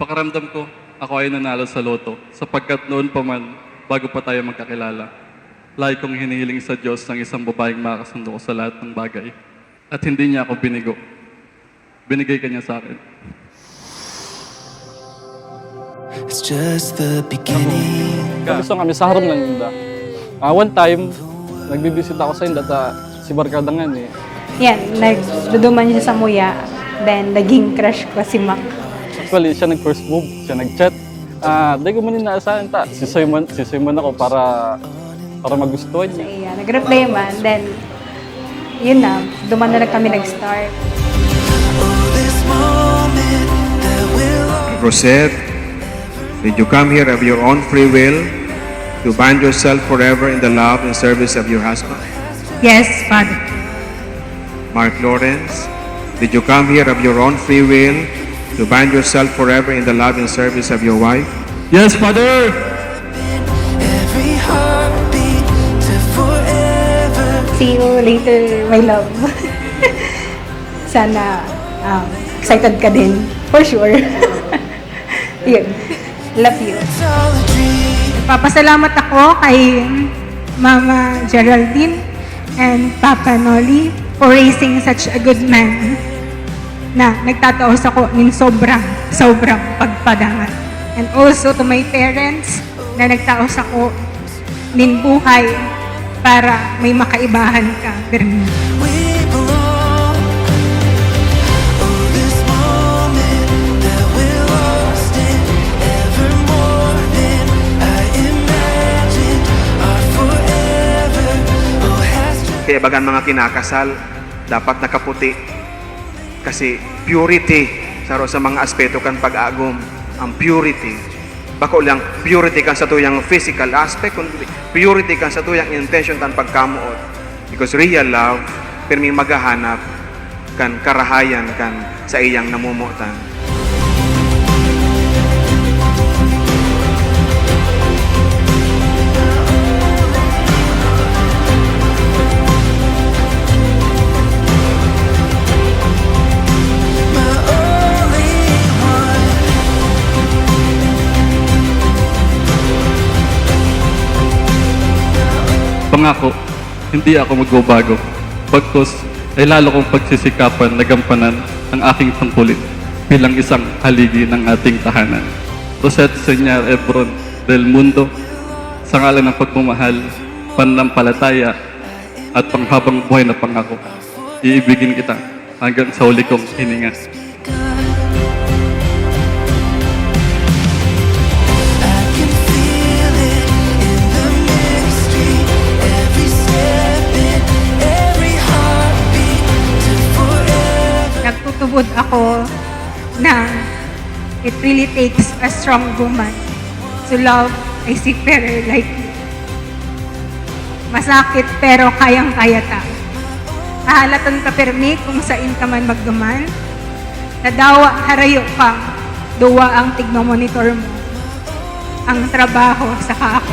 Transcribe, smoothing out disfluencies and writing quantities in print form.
Pakaramdam ko, ako ay nanalo sa loto sapagkat noon pa man, bago pa tayo magkakilala, lagi kong hinihiling sa Diyos ng isang babaeng makakasundo ko sa lahat ng bagay. At hindi niya ako binigo. Binigay ka niya sa akin. It's just the beginning. Gusto kami sa harong ng Inda. One time, nagbibisit ako sa Inda si barkada nga eh. Yan, nagduduman siya sa muya. Then, naging crush ko si Mac. Actually, siya nag-first move, siya nag-chat. Di ko man inaasahan sisoy man ako para magustuhan niya. Iya, nag-reply man. Then, yun na, duman na kami nag-start. Rosette, did you come here of your own free will to bind yourself forever in the love and service of your husband? Yes, Father. Mark Lawrence, did you come here of your own free will to bind yourself forever in the love and service of your wife? Yes, Father! Every heartbeat to forever. See you later, my love. Sana excited ka din. For sure. Yun. Love you. It's all a dream. Papasalamat ako kay Mama Geraldine and Papa Noli for raising such a good man na nagtataos ako ng sobrang pagpadangan. And also to my parents na nagtaos ako ng buhay para may makaibahan ka. We belong. Oh, this moment that we're lost in, ever more than I imagined. Our forever, oh, has just Kaya bagan mga kinakasal, dapat nakaputi. Kasi purity sa mga aspeto kan pag-agom. Ang purity. Bako lang, purity kan sa tuyang physical aspect, kundi purity kan sa tuyang intention tan pagkamuot. Because real love, pirming maghahanap kan karahayan kan sa iyang namumutan. my only one. Pangako, hindi ako magbabago. Bagkus ay lalo kong pagsisikapan na gampanan ang aking tungkulin bilang isang haligi ng ating tahanan. Rosette Senyar Ebron del Mundo, sa ngalan ng pagmamahal, pananampalataya at panghabang buhay na pangako, iibigin kita hanggang sa huli kong hininga. I can feel it in the mystery, every step in, every heartbeat to forever. Nagtutubod ako na it really takes a strong woman to love a seafarer like you. Masakit pero kayang-kaya ta. Kahalatan ka permi kung saan ka man magduman. Nadawa harayo ka, duwa ang tigmamonitor mo. Ang trabaho sa ako.